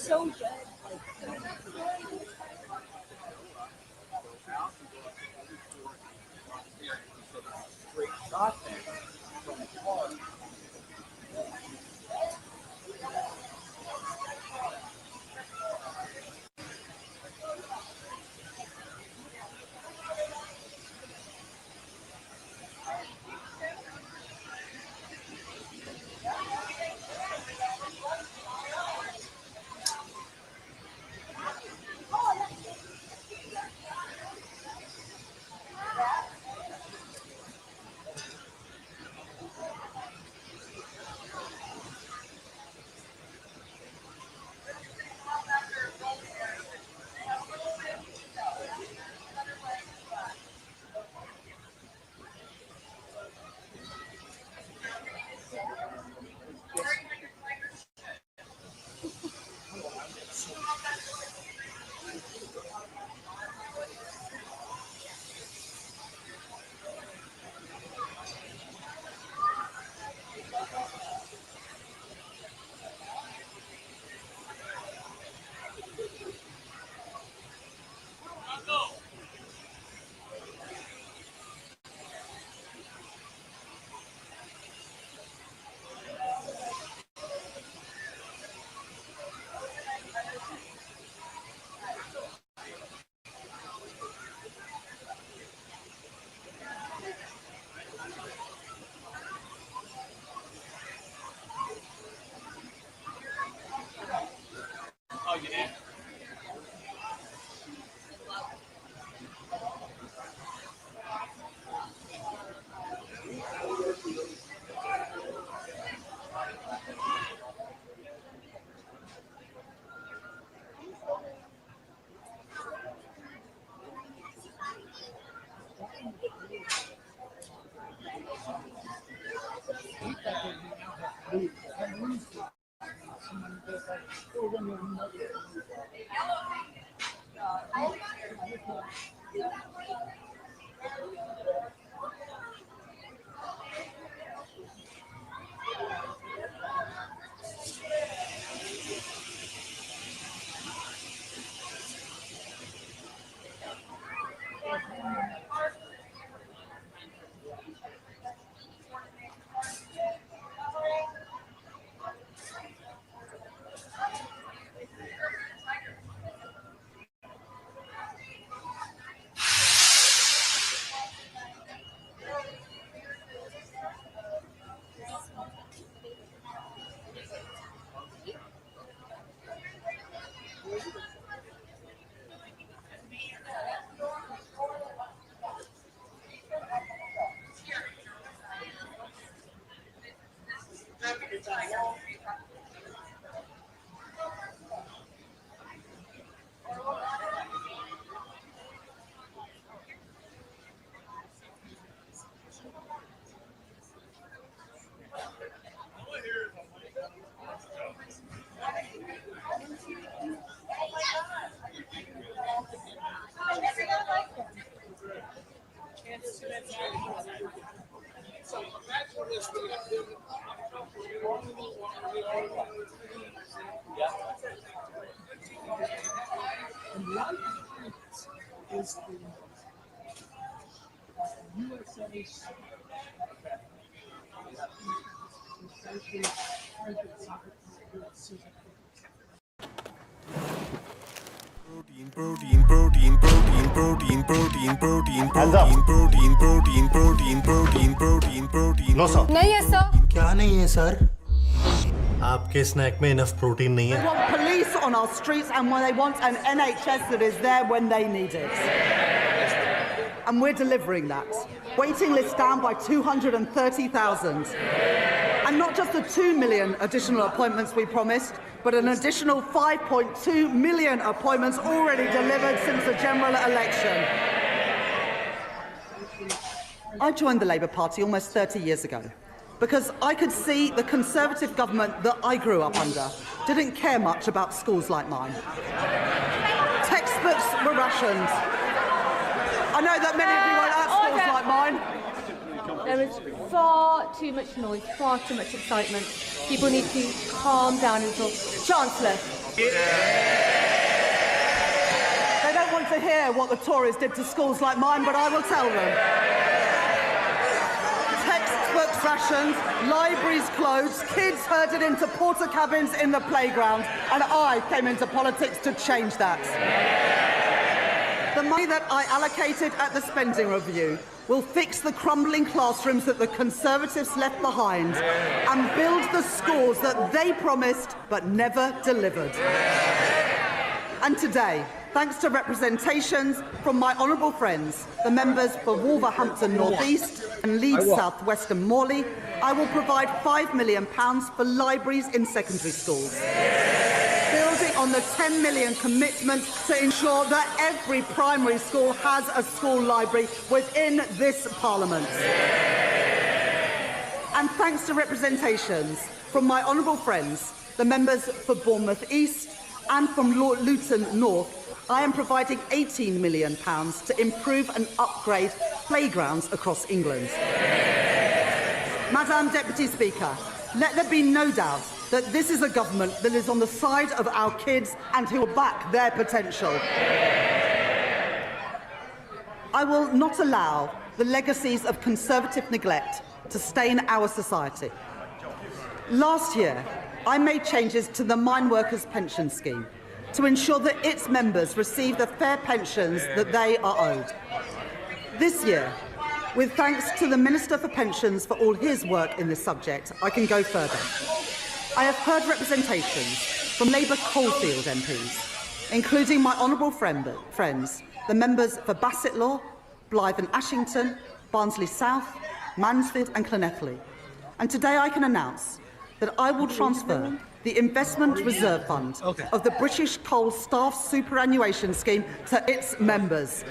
so good. Great shot there from the car. Oh, you did? Is the USA's no sir. नहीं है sir. क्या नहीं है sir? आपके स्नैक में इनफ प्रोटीन नहीं We है। want police on our streets and when they want an NHS that is there when they need it. And we're delivering that. Waiting lists down by 230,000. And not just the 2 million additional appointments we promised, but an additional 5.2 million appointments already delivered since the general election. I joined the Labour Party almost 30 years ago because I could see the Conservative government that I grew up under didn't care much about schools like mine. Textbooks were rationed. I know that many of you won't have schools like mine. There is far too much noise, far too much excitement. People need to calm down a little. Chancellor. They don't want to hear what the Tories did to schools like mine, but I will tell them. Textbooks rationed, libraries closed, kids herded into porter cabins in the playground, and I came into politics to change that. The money that I allocated at the spending review will fix the crumbling classrooms that the Conservatives left behind and build the schools that they promised but never delivered. And today, thanks to representations from my honourable friends, the members for Wolverhampton North East and Leeds South West and Morley, I will provide £5 million for libraries in secondary schools, building on the £10 million commitment to ensure that every primary school has a school library within this Parliament. And thanks to representations from my honourable friends, the members for Bournemouth East and from Luton North, I am providing £18 million to improve and upgrade playgrounds across England. Madam Deputy Speaker, let there be no doubt that this is a government that is on the side of our kids and who will back their potential. I will not allow the legacies of Conservative neglect to stain our society. Last year, I made changes to the Mine Workers Pension Scheme to ensure that its members receive the fair pensions that they are owed. This year, with thanks to the Minister for Pensions for all his work in this subject, I can go further. I have heard representations from Labour Coalfield MPs, including my honourable friends, the members for Bassetlaw, Blythe and Ashington, Barnsley South, Mansfield and Llanelli. And today I can announce that I will transfer the Investment Reserve Fund of the British Coal Staff Superannuation Scheme to its members. So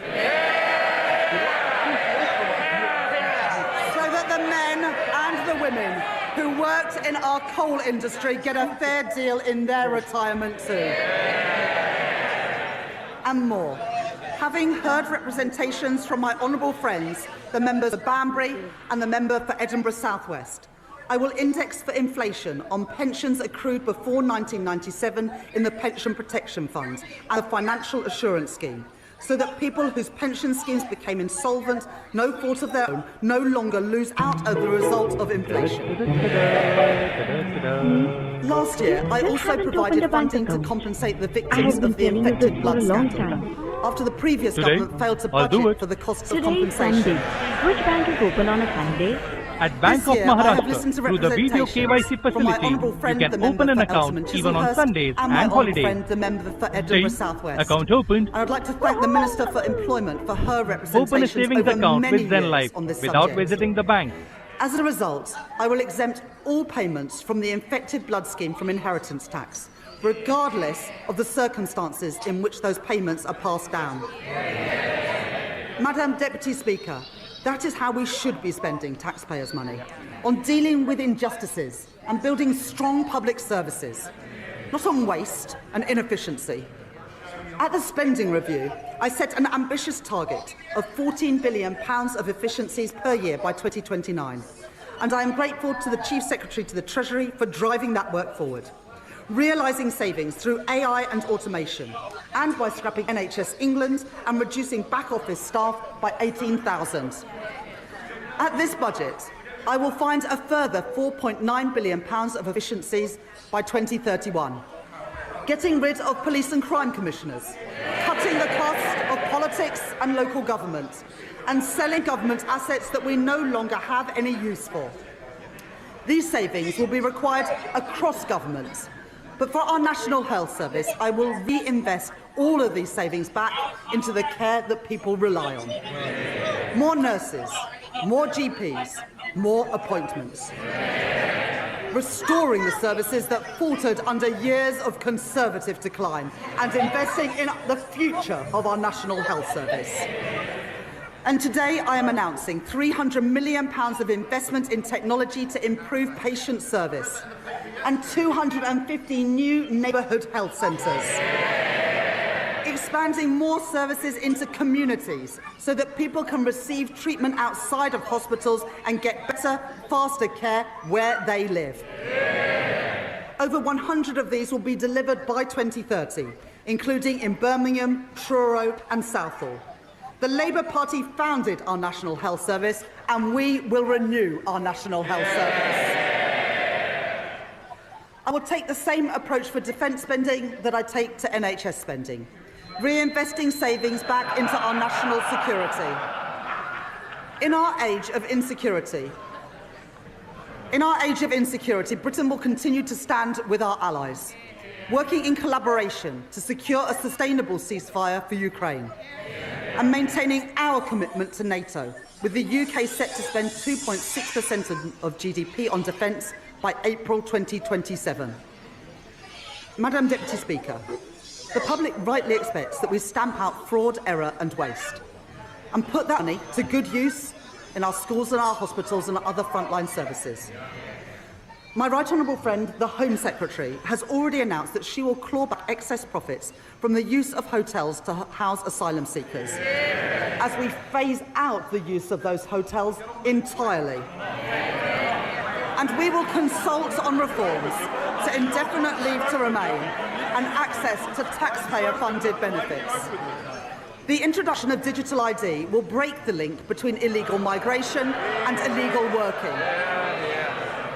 that the men and the women who worked in our coal industry get a fair deal in their retirement too. And more. Having heard representations from my honourable friends, the members of Banbury and the member for Edinburgh South West, I will index for inflation on pensions accrued before 1997 in the Pension Protection Fund and the Financial Assurance Scheme, so that people whose pension schemes became insolvent, no fault of their own, no longer lose out as a result of inflation. Last year, I also provided funding to compensate the victims of the infected blood scandal, after the previous government failed to budget for the costs of compensation. Which bank is open on a Sunday? At Bank of Maharashtra, through the video KYC facility, you can open an account even on Sundays and holidays. Account opened. And I'd like to thank the Minister for Employment for her representation. Open a savings account with Zen Life without visiting the bank. As a result, I will exempt all payments from the infected blood scheme from inheritance tax, regardless of the circumstances in which those payments are passed down. Madam Deputy Speaker, that is how we should be spending taxpayers' money, on dealing with injustices and building strong public services, not on waste and inefficiency. At the spending review, I set an ambitious target of £14 billion of efficiencies per year by 2029, and I am grateful to the Chief Secretary to the Treasury for driving that work forward, realising savings through AI and automation, and by scrapping NHS England and reducing back-office staff by 18,000. At this budget, I will find a further £4.9 billion of efficiencies by 2031, getting rid of police and crime commissioners, cutting the cost of politics and local government, and selling government assets that we no longer have any use for. These savings will be required across government. But for our National Health Service, I will reinvest all of these savings back into the care that people rely on. More nurses, more GPs, more appointments. Restoring the services that faltered under years of Conservative decline and investing in the future of our National Health Service. And today I am announcing £300 million of investment in technology to improve patient service and 250 new neighbourhood health centres. Expanding more services into communities so that people can receive treatment outside of hospitals and get better, faster care where they live. Over 100 of these will be delivered by 2030, including in Birmingham, Truro and Southall. The Labour Party founded our National Health Service, and we will renew our National Health Service. I will take the same approach for defence spending that I take to NHS spending, reinvesting savings back into our national security. In our age of insecurity, Britain will continue to stand with our allies, working in collaboration to secure a sustainable ceasefire for Ukraine, and maintaining our commitment to NATO, with the UK set to spend 2.6% of GDP on defence by April 2027. Madam Deputy Speaker, the public rightly expects that we stamp out fraud, error and waste, and put that money to good use in our schools and our hospitals and other frontline services. My right honourable friend, the Home Secretary, has already announced that she will claw back excess profits from the use of hotels to house asylum seekers, as we phase out the use of those hotels entirely. And we will consult on reforms to indefinite leave to remain and access to taxpayer-funded benefits. The introduction of digital ID will break the link between illegal migration and illegal working.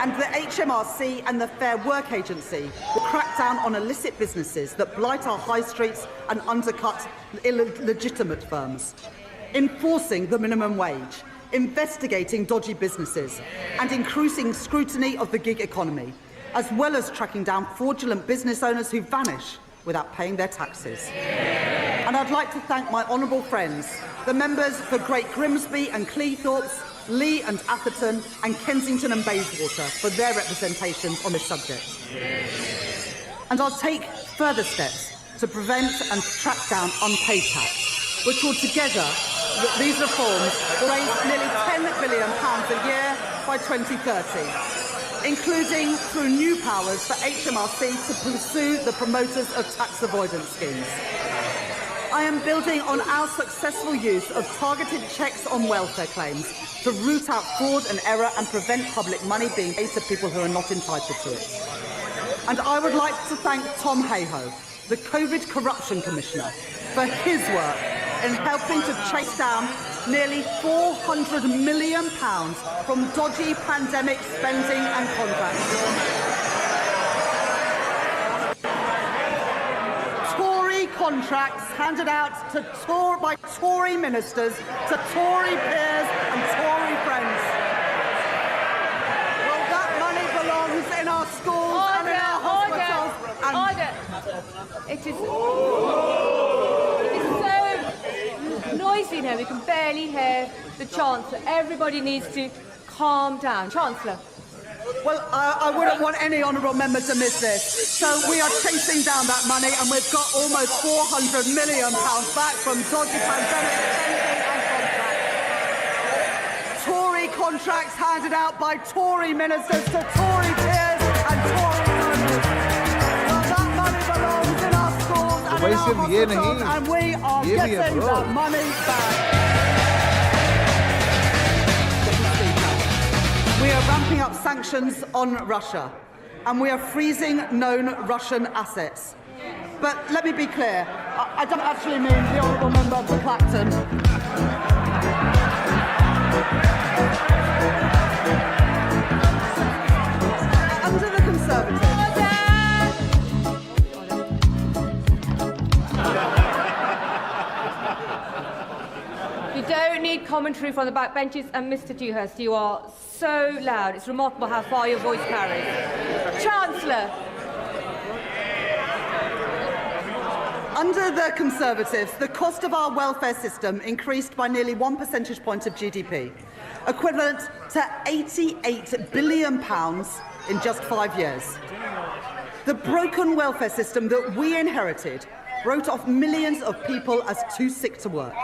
And the HMRC and the Fair Work Agency will crack down on illicit businesses that blight our high streets and undercut illegitimate firms, enforcing the minimum wage, investigating dodgy businesses, and increasing scrutiny of the gig economy, as well as tracking down fraudulent business owners who vanish without paying their taxes. And I'd like to thank my honourable friends, the members for Great Grimsby and Cleethorpes, Lee and Atherton, and Kensington and Bayswater for their representations on this subject. And I'll take further steps to prevent and track down unpaid tax, which will together, these reforms will raise nearly £10 billion a year by 2030, including through new powers for HMRC to pursue the promoters of tax avoidance schemes. I am building on our successful use of targeted checks on welfare claims to root out fraud and error and prevent public money being paid to people who are not entitled to it. And I would like to thank Tom Hayhoe, the COVID Corruption Commissioner, for his work in helping to chase down nearly £400 million from dodgy pandemic spending and contracts. Contracts handed out by Tory ministers to Tory peers and Tory friends. Well, that money belongs in our schools and in our hospitals. It is so noisy now, we can barely hear the Chancellor. Everybody needs to calm down. Chancellor. Well, I wouldn't want any honourable member to miss this. So we are chasing down that money, and we've got almost £400 million back from dodgy pandemic spending and contracts. Tory contracts handed out by Tory ministers to Tory peers and Tory donors. Well, that money belongs in our schools and in our hospitals, and we are getting that money back. We are ramping up sanctions on Russia, and we are freezing known Russian assets. But let me be clear, I don't actually mean the honourable member for Clacton. Under the Conservatives. You don't need commentary from the backbenches, and Mr. Dewhurst, you are so loud. It's remarkable how far your voice carries. Chancellor. Under the Conservatives, the cost of our welfare system increased by nearly 1 percentage point of GDP, equivalent to £88 billion in just 5 years. The broken welfare system that we inherited wrote off millions of people as too sick to work,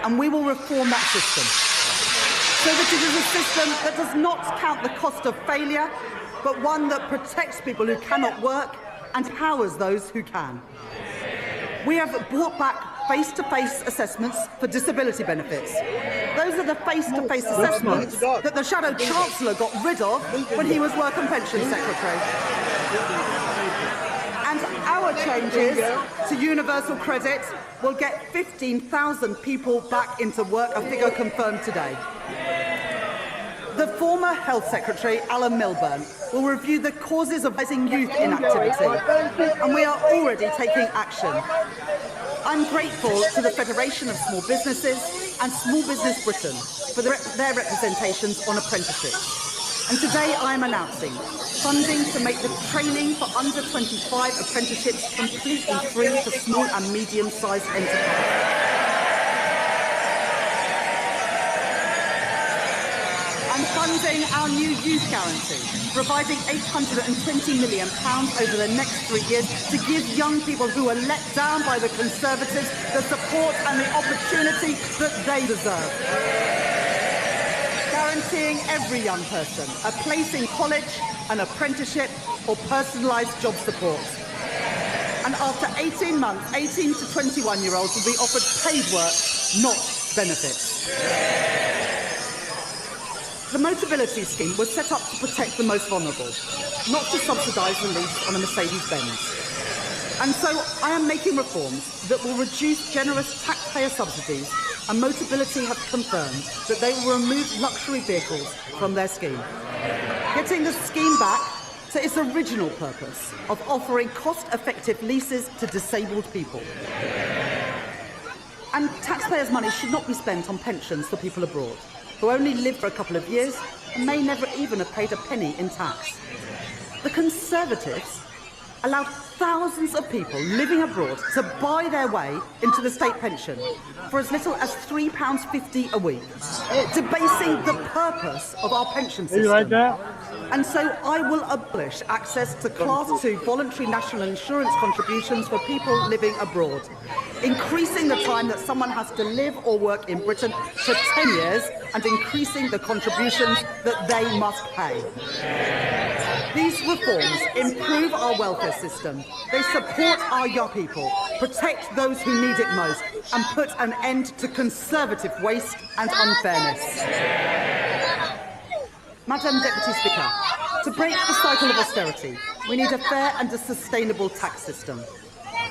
and we will reform that system so that it is a system that does not count the cost of failure, but one that protects people who cannot work and empowers those who can. We have brought back face-to-face assessments for disability benefits. Those are the face-to-face assessments that the Shadow Chancellor got rid of when he was Work and Pensions Secretary. And our changes to universal credit will get 15,000 people back into work, a figure confirmed today. The former Health Secretary, Alan Milburn, will review the causes of rising youth inactivity, and we are already taking action. I'm grateful to the Federation of Small Businesses and Small Business Britain for their representations on apprenticeships. And today I am announcing funding to make the training for under 25 apprenticeships completely free for small and medium-sized enterprises. And funding our new youth guarantee, providing £820 million over the next 3 years to give young people who are let down by the Conservatives the support and the opportunity that they deserve. Guaranteeing every young person a place in college, an apprenticeship or personalised job support. And after 18 months, 18 to 21-year-olds will be offered paid work, not benefits. The Motability Scheme was set up to protect the most vulnerable, not to subsidise the lease on a Mercedes-Benz. And so I am making reforms that will reduce generous taxpayer subsidies, and Motability have confirmed that they will remove luxury vehicles from their scheme, getting the scheme back to its original purpose of offering cost-effective leases to disabled people. And taxpayers' money should not be spent on pensions for people abroad, who only live for a couple of years and may never even have paid a penny in tax. The Conservatives allowed thousands of people living abroad to buy their way into the state pension for as little as £3.50 a week, debasing the purpose of our pension system. Right there? And so I will abolish access to Class 2 voluntary national insurance contributions for people living abroad, increasing the time that someone has to live or work in Britain to 10 years and increasing the contributions that they must pay. These reforms improve our welfare system. They support our young people, protect those who need it most, and put an end to Conservative waste and unfairness. Madam Deputy Speaker, to break the cycle of austerity, we need a fair and a sustainable tax system.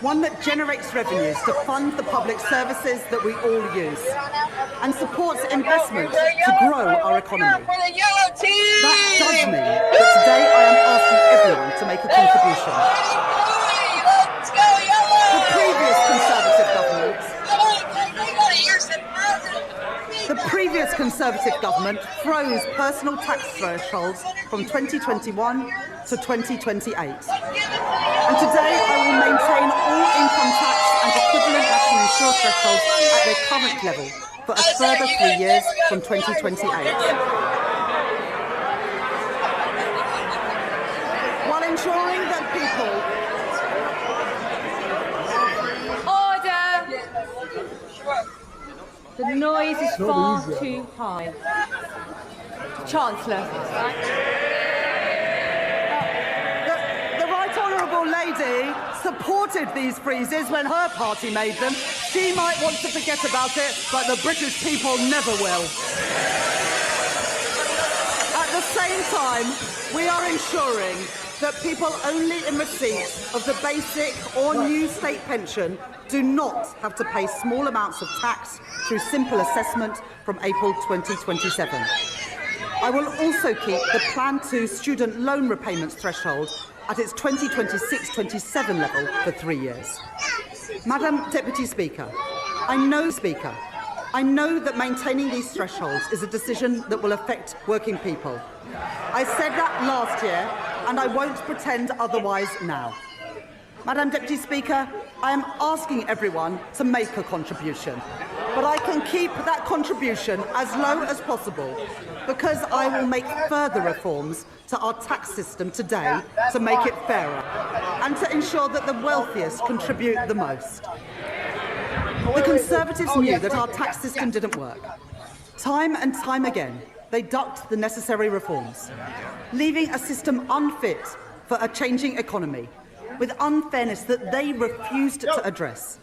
One that generates revenues to fund the public services that we all use and supports investment to grow our economy. That does mean that today I am asking everyone to make a contribution. The previous Conservative government froze personal tax thresholds from 2021 to 2028. And today I will maintain all income tax and equivalent national insurance thresholds at their current level for a further 3 years from 2028. While ensuring that people... Order! The noise is far too high. Chancellor. The Right Honourable Lady supported these freezes when her party made them. She might want to forget about it, but the British people never will. At the same time, we are ensuring that people only in receipt of the basic or new state pension do not have to pay small amounts of tax through simple assessment from April 2027. I will also keep the Plan 2 student loan repayments threshold at its 2026-27 level for 3 years. Madam Deputy Speaker, I know that maintaining these thresholds is a decision that will affect working people. I said that last year, and I won't pretend otherwise now. Madam Deputy Speaker, I am asking everyone to make a contribution, but I can keep that contribution as low as possible because I will make further reforms to our tax system today to make it fairer and to ensure that the wealthiest contribute the most. The Conservatives knew that our tax system didn't work. Time and time again, they ducked the necessary reforms, leaving a system unfit for a changing economy, with unfairness that they refused to address.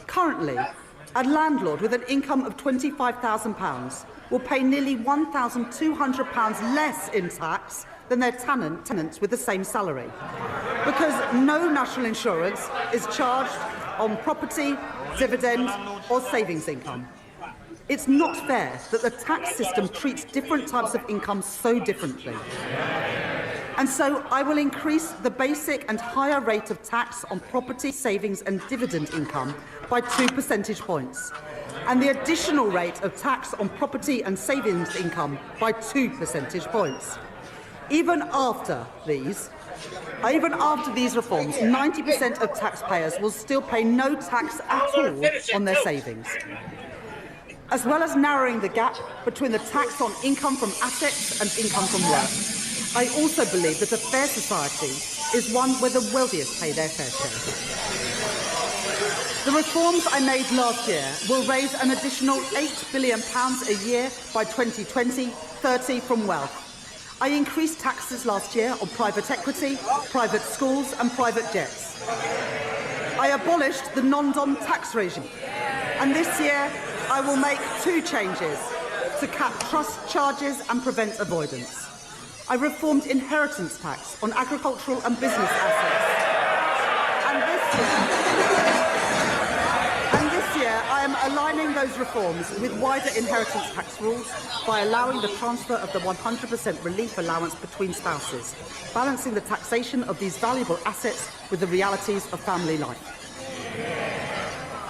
Currently, a landlord with an income of £25,000 will pay nearly £1,200 less in tax than their tenants with the same salary, because no national insurance is charged on property, dividend or savings income. It's not fair that the tax system treats different types of income so differently. And so I will increase the basic and higher rate of tax on property, savings and dividend income by 2 percentage points, and the additional rate of tax on property and savings income by 2 percentage points. Even after these reforms, 90% of taxpayers will still pay no tax at all on their savings. As well as narrowing the gap between the tax on income from assets and income from work, I also believe that a fair society is one where the wealthiest pay their fair share. The reforms I made last year will raise an additional £8 billion a year by 2020-30 from wealth. I increased taxes last year on private equity, private schools and private jets. I abolished the non-dom tax regime. And this year, I will make 2 changes to cap trust charges and prevent avoidance. I reformed inheritance tax on agricultural and business assets. And this year, I am aligning those reforms with wider inheritance tax rules by allowing the transfer of the 100% relief allowance between spouses, balancing the taxation of these valuable assets with the realities of family life.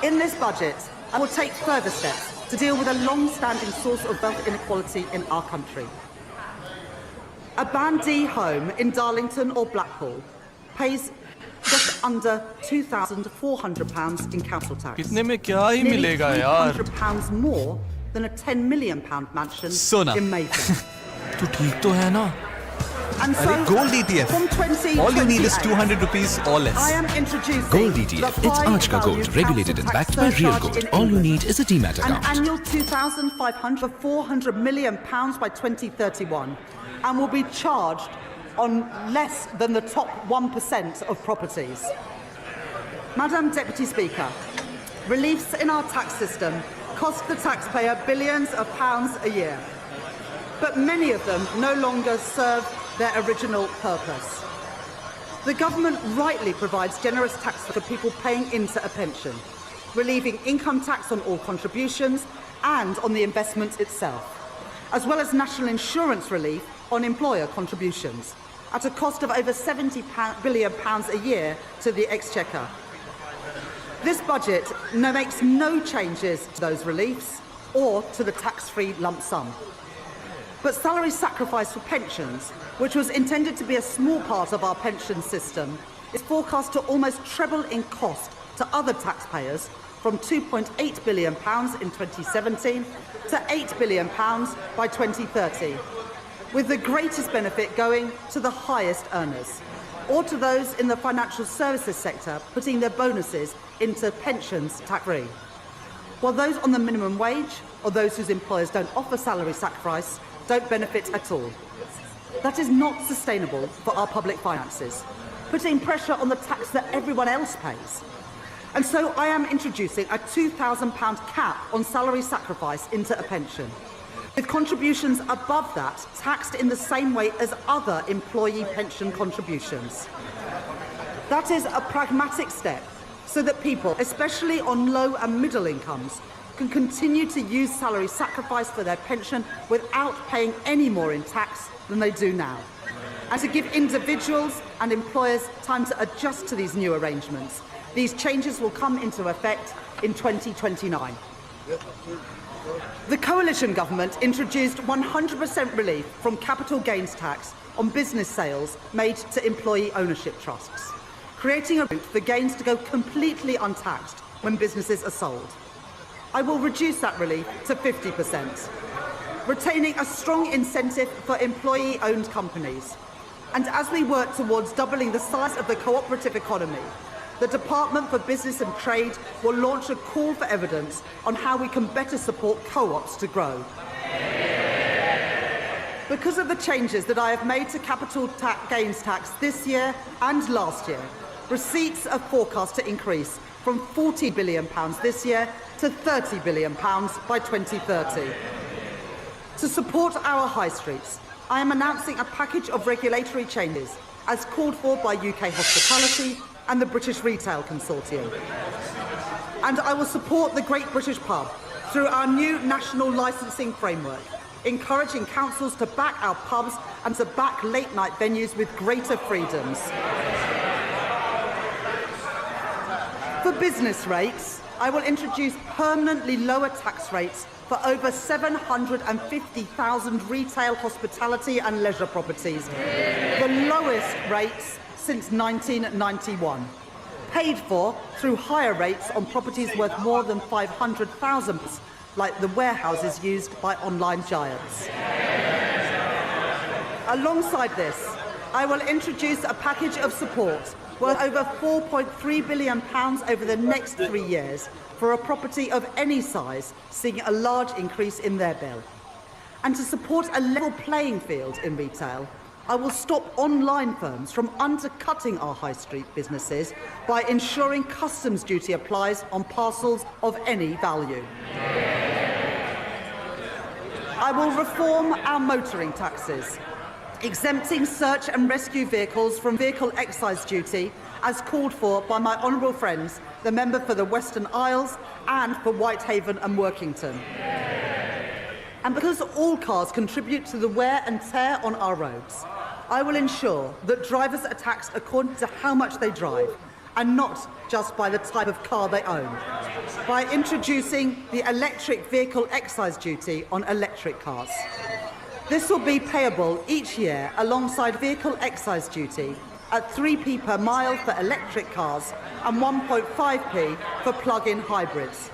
In this budget, I will take further steps to deal with a long-standing source of wealth inequality in our country. A Band D home in Darlington or Blackpool pays just under £2,400 in council tax. कितने में क्या ही मिलेगा यार? £300 more than a £10 million mansion in Mayfair. तू ठीक तो है ना? And so, Gold ETF. from 2028, All you need is 200 rupees or less. I am introducing Gold ETF. It's Ajka Gold, regulated and backed by Real Gold. All you need is a demat account. An annual £2,500 for £400 million by 2031, and will be charged on less than the top 1% of properties. Madam Deputy Speaker, reliefs in our tax system cost the taxpayer billions of pounds a year, but many of them no longer serve their original purpose. The government rightly provides generous tax for people paying into a pension, relieving income tax on all contributions and on the investment itself, as well as national insurance relief on employer contributions, at a cost of over £70 billion a year to the Exchequer. This budget makes no changes to those reliefs or to the tax-free lump sum. But salary sacrifice for pensions, which was intended to be a small part of our pension system, is forecast to almost treble in cost to other taxpayers, from £2.8 billion in 2017 to £8 billion by 2030, with the greatest benefit going to the highest earners, or to those in the financial services sector putting their bonuses into pensions tax-free, while those on the minimum wage or those whose employers don't offer salary sacrifice don't benefit at all. That is not sustainable for our public finances, putting pressure on the tax that everyone else pays. And so I am introducing a £2,000 cap on salary sacrifice into a pension, with contributions above that taxed in the same way as other employee pension contributions. That is a pragmatic step so that people, especially on low and middle incomes, can continue to use salary sacrifice for their pension without paying any more in tax than they do now, and to give individuals and employers time to adjust to these new arrangements. These changes will come into effect in 2029. The coalition government introduced 100% relief from capital gains tax on business sales made to employee ownership trusts, creating a route for gains to go completely untaxed when businesses are sold. I will reduce that relief to 50%, retaining a strong incentive for employee-owned companies. And as we work towards doubling the size of the cooperative economy, the Department for Business and Trade will launch a call for evidence on how we can better support co-ops to grow. Because of the changes that I have made to capital gains tax this year and last year, receipts are forecast to increase from £40 billion this year to £30 billion by 2030. To support our high streets, I am announcing a package of regulatory changes as called for by UK Hospitality and the British Retail Consortium. And I will support the Great British Pub through our new national licensing framework, encouraging councils to back our pubs and to back late-night venues with greater freedoms. For business rates, I will introduce permanently lower tax rates for over 750,000 retail, hospitality and leisure properties, the lowest rates since 1991, paid for through higher rates on properties worth more than 500,000, like the warehouses used by online giants. Alongside this, I will introduce a package of support worth over £4.3 billion over the next 3 years for a property of any size seeing a large increase in their bill. And to support a level playing field in retail, I will stop online firms from undercutting our high street businesses by ensuring customs duty applies on parcels of any value. I will reform our motoring taxes, exempting search and rescue vehicles from vehicle excise duty as called for by my honourable friends, the member for the Western Isles and for Whitehaven and Workington. And because all cars contribute to the wear and tear on our roads, I will ensure that drivers are taxed according to how much they drive and not just by the type of car they own, by introducing the electric vehicle excise duty on electric cars. This will be payable each year alongside vehicle excise duty at 3p per mile for electric cars and 1.5p for plug-in hybrids,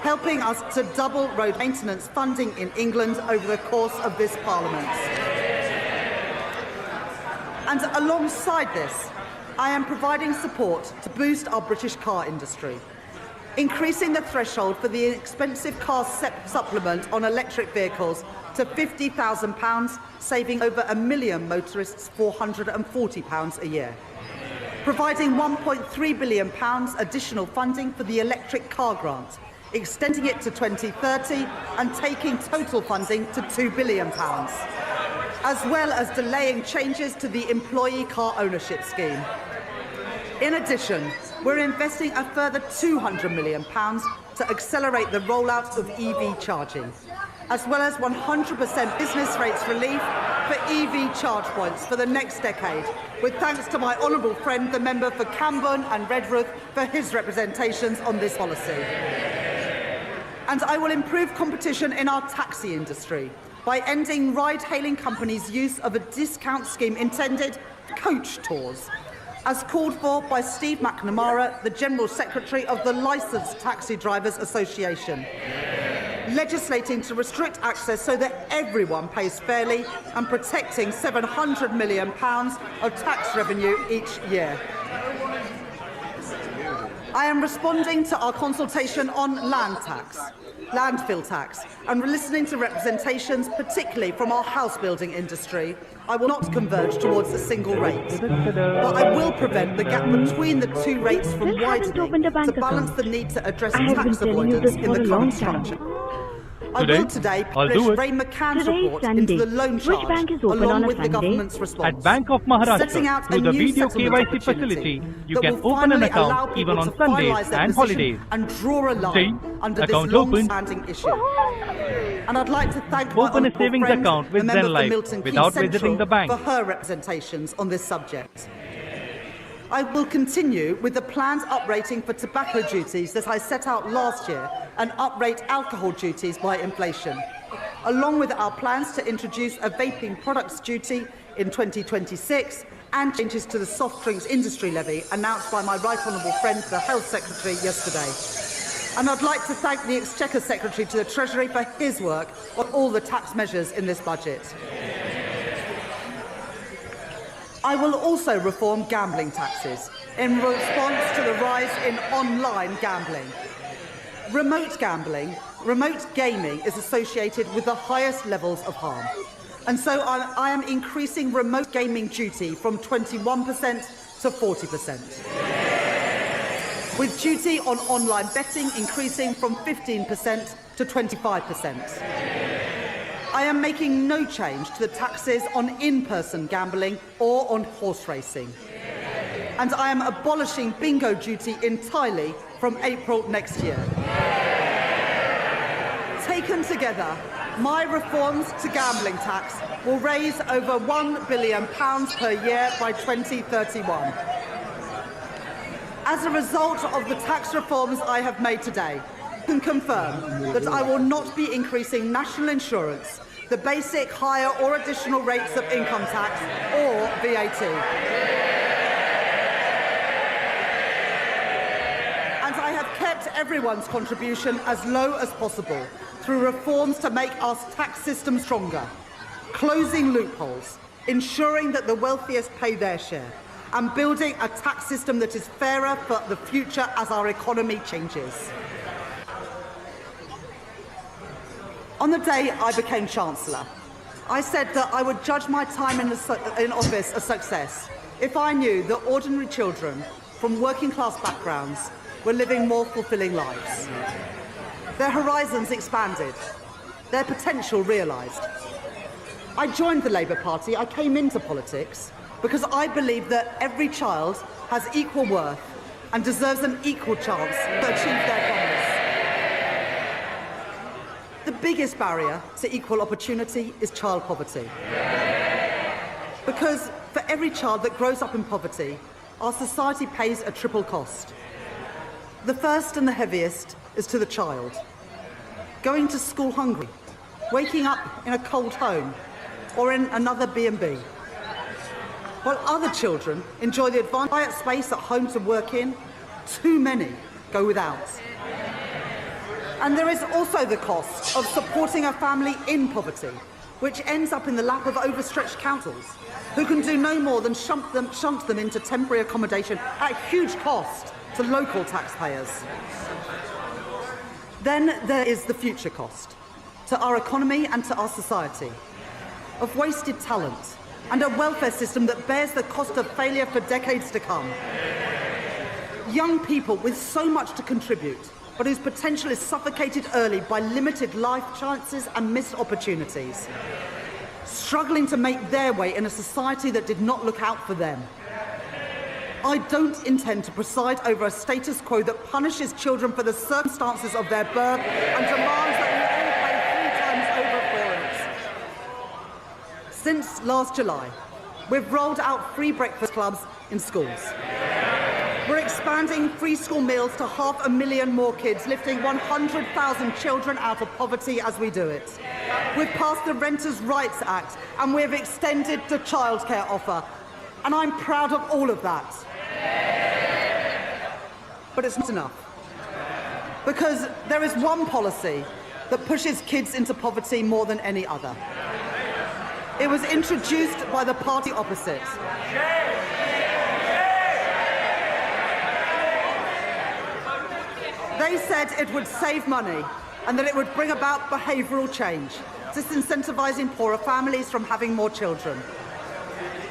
helping us to double road maintenance funding in England over the course of this Parliament. And alongside this, I am providing support to boost our British car industry, increasing the threshold for the expensive car supplement on electric vehicles to £50,000, saving over 1 million motorists £440 a year. Providing £1.3 billion additional funding for the electric car grant, extending it to 2030 and taking total funding to £2 billion, as well as delaying changes to the employee car ownership scheme. In addition, we're investing a further £200 million to accelerate the rollout of EV charging, as well as 100% business rates relief for EV charge points for the next decade, with thanks to my honourable friend, the member for Camborne and Redruth, for his representations on this policy. And I will improve competition in our taxi industry by ending ride-hailing companies' use of a discount scheme intended for coach tours, as called for by Steve McNamara, the General Secretary of the Licensed Taxi Drivers Association, legislating to restrict access so that everyone pays fairly and protecting £700 million of tax revenue each year. I am responding to our consultation on landfill tax, and listening to representations, particularly from our house building industry. I will not converge towards a single rate, but I will prevent the gap between the two rates from widening to balance the need to address tax avoidance in the current structure. I will today publish Ray McCann's report into the loan charge, along with the government's response. At Bank of Maharashtra, through the video KYC facility, you can open an account even on Sundays and holidays. And draw a line under this long-standing issue. And I'd like to thank my open a savings friend, account with the member Zen Life for Milton Keynes without Central, visiting the bank for her representations on this subject. I will continue with the planned uprating for tobacco duties that I set out last year and uprate alcohol duties by inflation, along with our plans to introduce a vaping products duty in 2026 and changes to the soft drinks industry levy announced by my right honourable friend, the Health Secretary, yesterday. And I'd like to thank the Exchequer Secretary to the Treasury for his work on all the tax measures in this budget. I will also reform gambling taxes in response to the rise in online gambling. Remote gaming is associated with the highest levels of harm. And so I am increasing remote gaming duty from 21% to 40%. With duty on online betting increasing from 15% to 25%. I am making no change to the taxes on in-person gambling or on horse racing. And I am abolishing bingo duty entirely from April next year. Taken together, my reforms to gambling tax will raise over £1 billion per year by 2031. As a result of the tax reforms I have made today, I can confirm that I will not be increasing national insurance, the basic, higher or additional rates of income tax or VAT. And I have kept everyone's contribution as low as possible through reforms to make our tax system stronger, closing loopholes, ensuring that the wealthiest pay their share, and building a tax system that is fairer for the future as our economy changes. On the day I became Chancellor, I said that I would judge my time in office a success if I knew that ordinary children from working class backgrounds were living more fulfilling lives. Their horizons expanded, their potential realised. I joined the Labour Party, I came into politics, because I believe that every child has equal worth and deserves an equal chance to achieve their promise. The biggest barrier to equal opportunity is child poverty. Because for every child that grows up in poverty, our society pays a triple cost. The first and the heaviest is to the child. Going to school hungry, waking up in a cold home, or in another B&B. While other children enjoy the advanced quiet space at home to work in, too many go without. And there is also the cost of supporting a family in poverty, which ends up in the lap of overstretched councils, who can do no more than shunt them into temporary accommodation at huge cost to local taxpayers. Then there is the future cost, to our economy and to our society, of wasted talent, and a welfare system that bears the cost of failure for decades to come. Young people with so much to contribute, but whose potential is suffocated early by limited life chances and missed opportunities, struggling to make their way in a society that did not look out for them. I don't intend to preside over a status quo that punishes children for the circumstances of their birth and demands that we all pay 3 times over for it. Since last July, we've rolled out free breakfast clubs in schools. We're expanding free school meals to 500,000 more kids, lifting 100,000 children out of poverty as we do it. We've passed the Renters' Rights Act and we've extended the childcare offer. And I'm proud of all of that. But it's not enough. Because there is one policy that pushes kids into poverty more than any other. It was introduced by the party opposite. They said it would save money and that it would bring about behavioural change, disincentivising poorer families from having more children.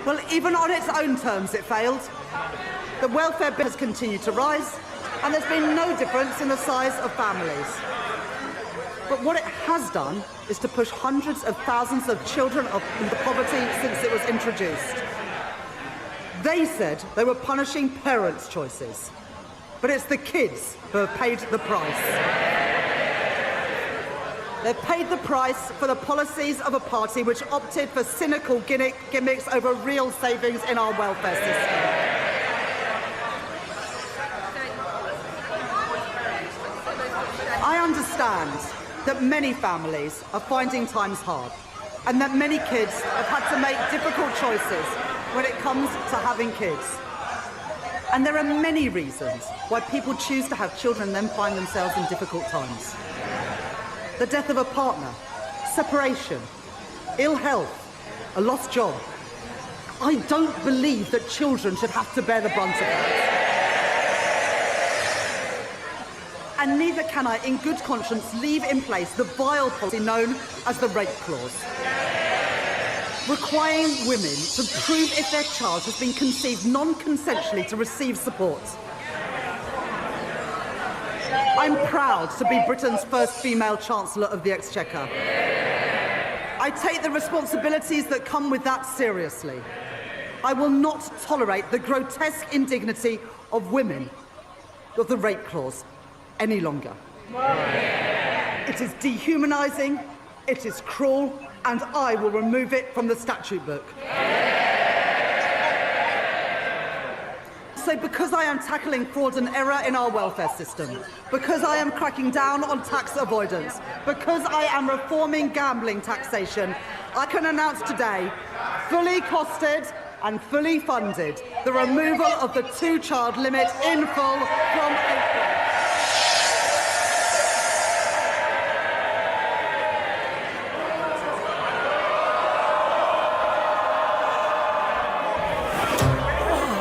Well, even on its own terms, it failed. The welfare bill has continued to rise, and there's been no difference in the size of families. But what it has done is to push hundreds of thousands of children into poverty since it was introduced. They said they were punishing parents' choices, but it's the kids who have paid the price. They've paid the price for the policies of a party which opted for cynical gimmicks over real savings in our welfare system. I understand that many families are finding times hard and that many kids have had to make difficult choices when it comes to having kids. And there are many reasons why people choose to have children and then find themselves in difficult times. The death of a partner, separation, ill health, a lost job. I don't believe that children should have to bear the brunt of that. And neither can I, in good conscience, leave in place the vile policy known as the rape clause, requiring women to prove if their child has been conceived non-consensually to receive support. I'm proud to be Britain's first female Chancellor of the Exchequer. I take the responsibilities that come with that seriously. I will not tolerate the grotesque indignity of women, of the rape clause, any longer. It is dehumanising, it is cruel, and I will remove it from the statute book. So because I am tackling fraud and error in our welfare system, because I am cracking down on tax avoidance, because I am reforming gambling taxation, I can announce today, fully costed and fully funded, the removal of the two-child limit in full from April.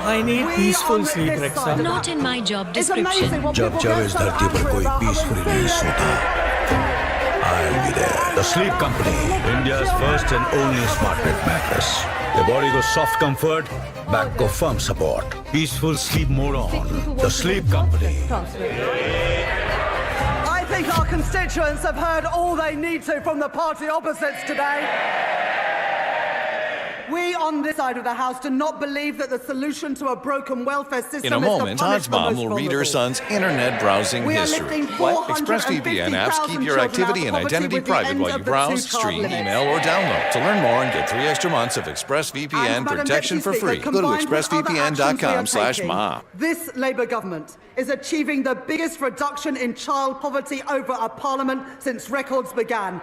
I need peaceful sleep, Rexa. Not in my job description. जब जब इस धरती पर कोई peacefully नहीं सोता, I'll be there. The Sleep Company, India's first and only smart bed mattress. The body goes soft comfort, back go firm support. Peaceful sleep mode on. The Sleep Company. I think our constituents have heard all they need to from the party opposites today. We on this side of the House do not believe that the solution to a broken welfare system In a moment, Todd's mom will read her son's internet browsing history. What? ExpressVPN apps keep your activity and identity private while you browse, stream, email, or download. To learn more and get 3 extra months of ExpressVPN protection for free, go to expressvpn.com/mom. This Labour government is achieving the biggest reduction in child poverty over a parliament since records began.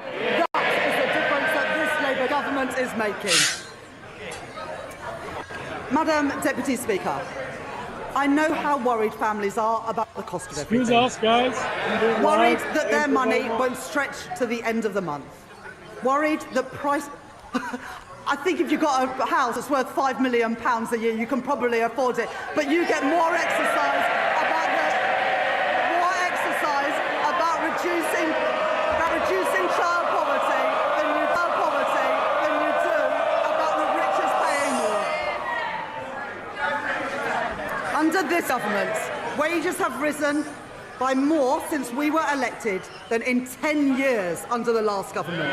That is the difference that this Labour government is making. Madam Deputy Speaker, I know how worried families are about the cost of everything. Excuse us, guys. Worried that their money won't stretch to the end of the month. Worried that price... I think if you've got a house that's worth £5 million a year, you can probably afford it. But you get more exercise about reducing child poverty than you do about the richest paying more. Under this government, wages have risen by more since we were elected than in 10 years under the last government.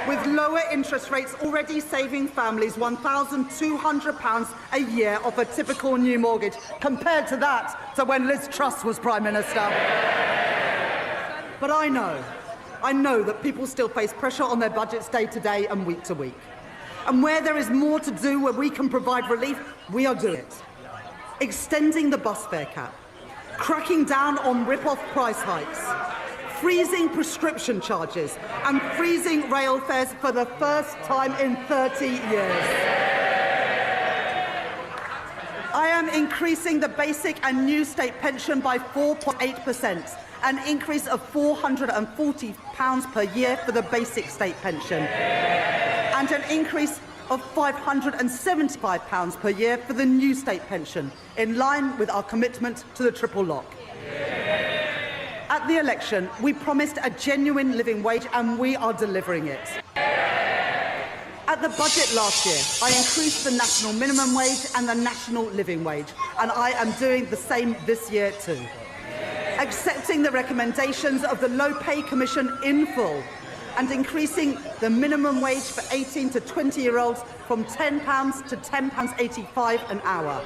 With lower interest rates already saving families £1,200 a year off a typical new mortgage, compared to that to when Liz Truss was Prime Minister. But I know that people still face pressure on their budgets day to day and week to week. And where there is more to do, where we can provide relief, we are doing it. Extending the bus fare cap, cracking down on rip-off price hikes, freezing prescription charges, and freezing rail fares for the first time in 30 years. I am increasing the basic and new state pension by 4.8%, an increase of £440 per year for the basic state pension, and an increase of £575 per year for the new state pension, in line with our commitment to the triple lock. At the election, we promised a genuine living wage, and we are delivering it. At the budget last year, I increased the national minimum wage and the national living wage, and I am doing the same this year too. Accepting the recommendations of the Low Pay Commission in full, and increasing the minimum wage for 18 to 20-year-olds from £10 to £10.85 an hour,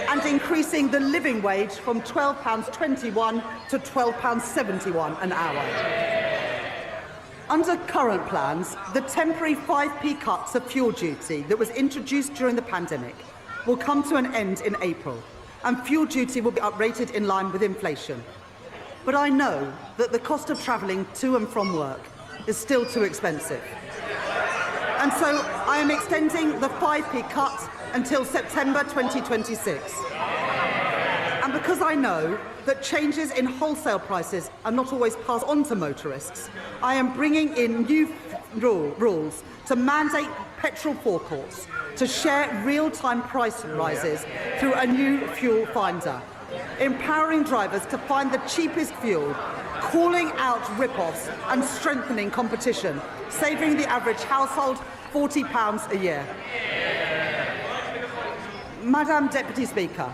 and increasing the living wage from £12.21 to £12.71 an hour. Under current plans, the temporary 5p cut to fuel duty that was introduced during the pandemic will come to an end in April, and fuel duty will be uprated in line with inflation. But I know that the cost of travelling to and from work is still too expensive. And so I am extending the 5p cut until September 2026. And because I know that changes in wholesale prices are not always passed on to motorists, I am bringing in new rules to mandate petrol forecourts to share real-time price rises through a new fuel finder, empowering drivers to find the cheapest fuel, calling out rip-offs and strengthening competition, saving the average household £40 a year. Madam Deputy Speaker,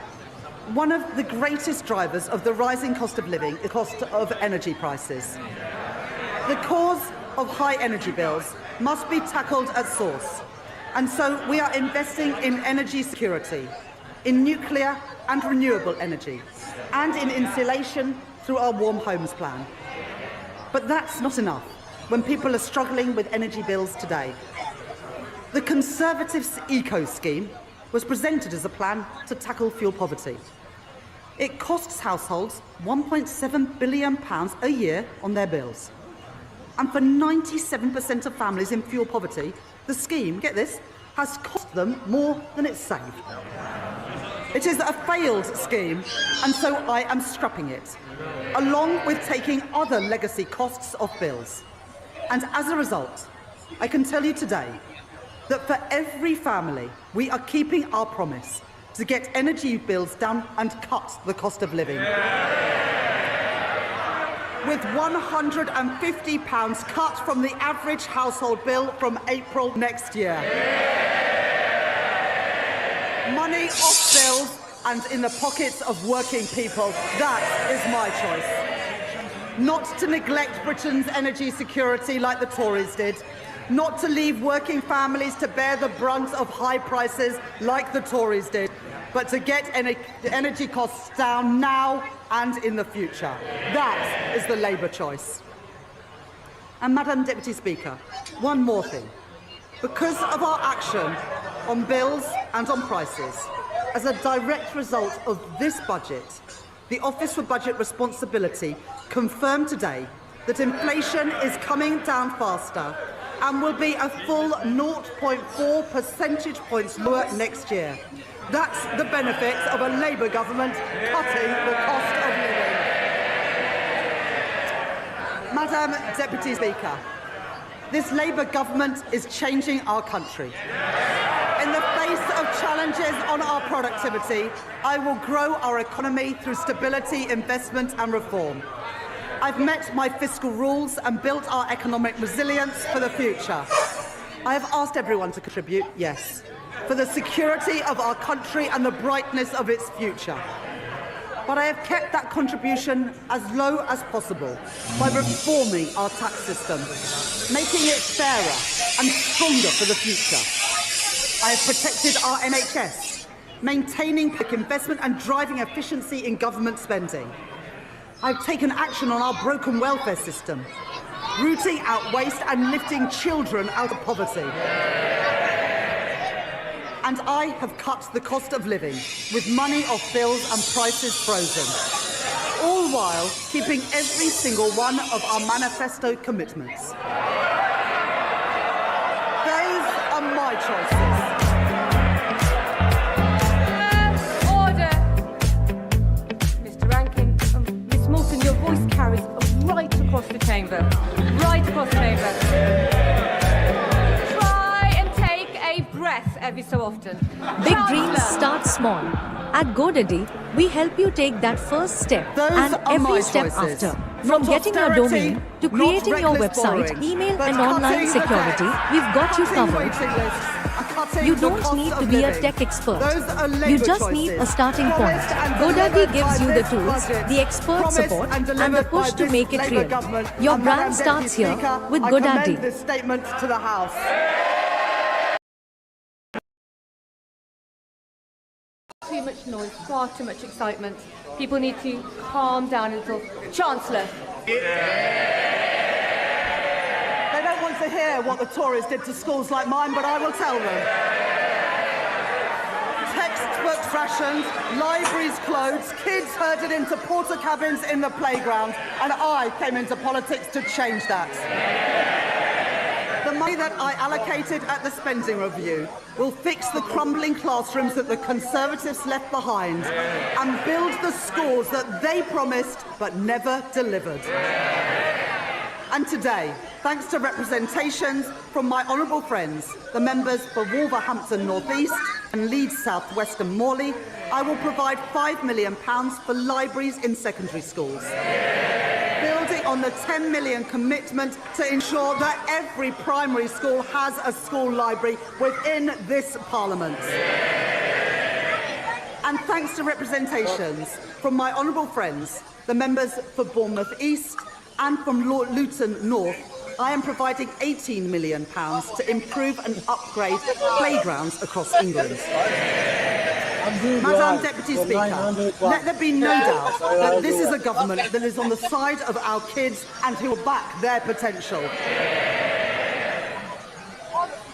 one of the greatest drivers of the rising cost of living is the cost of energy prices. The cause of high energy bills must be tackled at source. And so we are investing in energy security, in nuclear and renewable energy, and in insulation through our Warm Homes Plan. But that's not enough when people are struggling with energy bills today. The Conservatives' Eco Scheme was presented as a plan to tackle fuel poverty. It costs households £1.7 billion a year on their bills. And for 97% of families in fuel poverty, the scheme, get this, has cost them more than it's saved. It is a failed scheme, and so I am scrapping it, along with taking other legacy costs off bills. And as a result, I can tell you today that for every family, we are keeping our promise to get energy bills down and cut the cost of living. With £150 cut from the average household bill from April next year. Money off bills and in the pockets of working people, that is my choice. Not to neglect Britain's energy security like the Tories did. Not to leave working families to bear the brunt of high prices like the Tories did, but to get energy costs down now and in the future. That is the Labour choice. And Madam Deputy Speaker, one more thing. Because of our action on bills and on prices, as a direct result of this budget, the Office for Budget Responsibility confirmed today that inflation is coming down faster and will be a full 0.4 percentage points lower next year. That's the benefit of a Labour government cutting the cost of living. Madam Deputy Speaker, this Labour government is changing our country. In the face of challenges on our productivity, I will grow our economy through stability, investment and reform. I've met my fiscal rules and built our economic resilience for the future. I have asked everyone to contribute, yes, for the security of our country and the brightness of its future. But I have kept that contribution as low as possible by reforming our tax system, making it fairer and stronger for the future. I have protected our NHS, maintaining public investment and driving efficiency in government spending. I've taken action on our broken welfare system, rooting out waste and lifting children out of poverty. And I have cut the cost of living with money off bills and prices frozen, all while keeping every single one of our manifesto commitments. Those are my choices. Your voice carries right across the chamber. Right across the chamber. Try and take a breath every so often. Big dreams start small. At GoDaddy, we help you take that first step and every step after. From getting your domain to creating your website, email and online security, we've got you covered. You don't need to be a tech expert. You just need a starting point. GoDaddy gives you the tools, the expert support and the push to make it real. Your brand starts here with GoDaddy. This statement to the House. Too much noise, far too much excitement. People need to calm down a little. Chancellor. They don't want to hear what the Tories did to schools like mine, but I will tell them. Textbooks rationed, libraries closed, kids herded into porter cabins in the playground, and I came into politics to change that. The money that I allocated at the spending review will fix the crumbling classrooms that the Conservatives left behind and build the schools that they promised but never delivered. And today, thanks to representations from my honourable friends, the members for Wolverhampton North East and Leeds South West and Morley, I will provide £5 million for libraries in secondary schools, building on the £10 million commitment to ensure that every primary school has a school library within this Parliament. And thanks to representations from my honourable friends, the members for Bournemouth East and from Luton North, I am providing £18 million to improve and upgrade playgrounds across England. Madam Deputy Speaker, let there be no doubt that this is a government that is on the side of our kids and who will back their potential.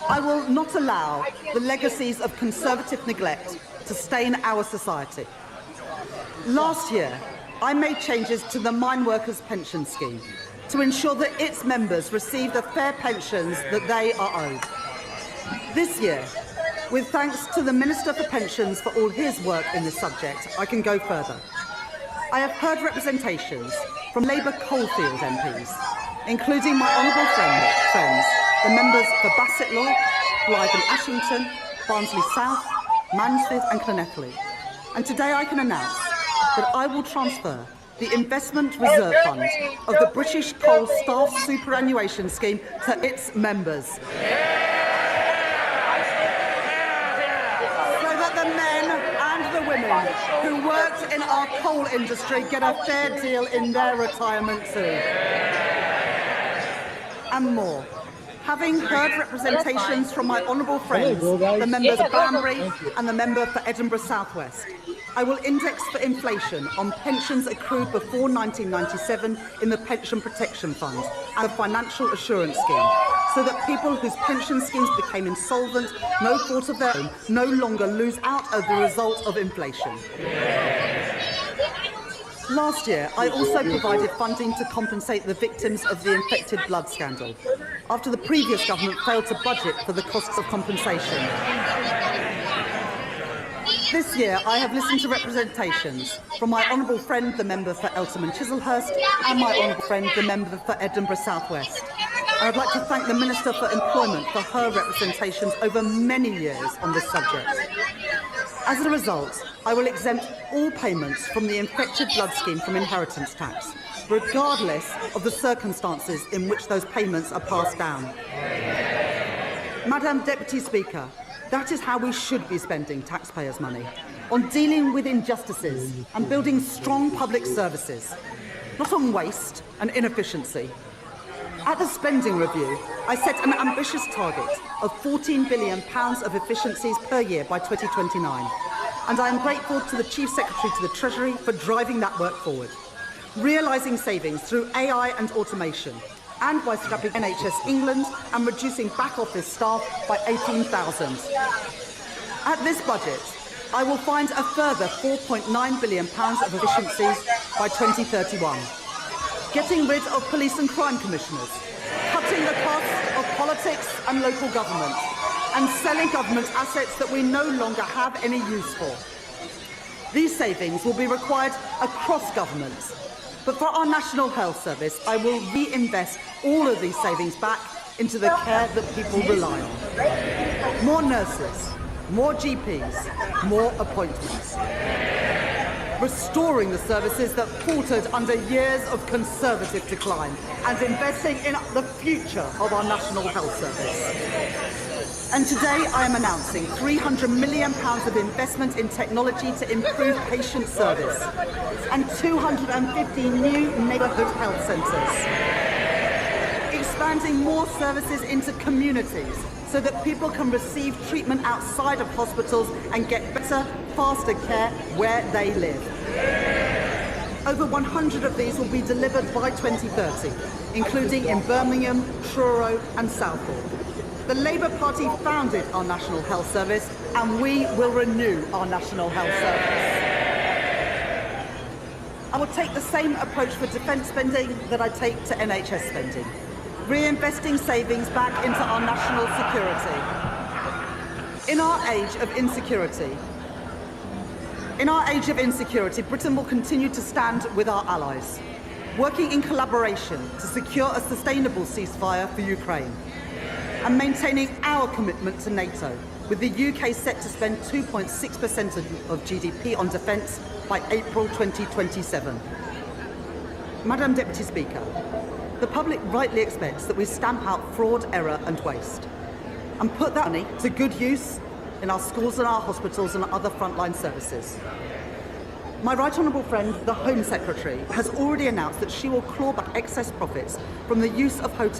I will not allow the legacies of Conservative neglect to stain our society. Last year, I made changes to the Mine Workers Pension Scheme to ensure that its members receive the fair pensions that they are owed. This year, with thanks to the Minister for Pensions for all his work in this subject, I can go further. I have heard representations from Labour Coalfield MPs, including my honourable friends, the members for Bassett Law, Blythe and Ashington, Barnsley South, Mansfield and Llanelli. And today I can announce that I will transfer the Investment Reserve Fund of the British Coal Staff Superannuation Scheme to its members. So that the men and the women who worked in our coal industry get a fair deal in their retirement too. And more. Having heard representations from my honourable friends, the members of Banbury and the member for Edinburgh South West, I will index for inflation on pensions accrued before 1997 in the Pension Protection Fund and the Financial Assurance Scheme, so that people whose pension schemes became insolvent, no fault of their own, no longer lose out as a result of inflation. Last year, I also provided funding to compensate the victims of the infected blood scandal, after the previous government failed to budget for the costs of compensation. This year, I have listened to representations from my honourable friend, the member for Eltham and Chislehurst, and my honourable friend, the member for Edinburgh South West. I would like to thank the Minister for Employment for her representations over many years on this subject. As a result, I will exempt all payments from the infected blood scheme from inheritance tax, regardless of the circumstances in which those payments are passed down. Madam Deputy Speaker, that is how we should be spending taxpayers' money, on dealing with injustices and building strong public services, not on waste and inefficiency. At the spending review, I set an ambitious target of £14 billion of efficiencies per year by 2029, and I am grateful to the Chief Secretary to the Treasury for driving that work forward, realising savings through AI and automation, and by scrapping NHS England and reducing back-office staff by 18,000. At this budget, I will find a further £4.9 billion of efficiencies by 2031. Getting rid of police and crime commissioners, cutting the cost of politics and local government, and selling government assets that we no longer have any use for. These savings will be required across governments, but for our National Health Service, I will reinvest all of these savings back into the care that people rely on. More nurses, more GPs, more appointments. Restoring the services that faltered under years of Conservative decline and investing in the future of our National Health Service. And today I am announcing £300 million of investment in technology to improve patient service and 250 new neighbourhood health centres. Expanding more services into communities so that people can receive treatment outside of hospitals and get better, faster care where they live. Over 100 of these will be delivered by 2030, including in Birmingham, Truro and Southall. The Labour Party founded our National Health Service, and we will renew our National Health Service. I will take the same approach for defence spending that I take to NHS spending, reinvesting savings back into our national security. In our age of insecurity, Britain will continue to stand with our allies, working in collaboration to secure a sustainable ceasefire for Ukraine, and maintaining our commitment to NATO, with the UK set to spend 2.6% of GDP on defence by April 2027. Madam Deputy Speaker, the public rightly expects that we stamp out fraud, error and waste, and put that money to good use in our schools and our hospitals and other frontline services. My right honourable friend, the Home Secretary, has already announced that she will claw back excess profits from the use of hotels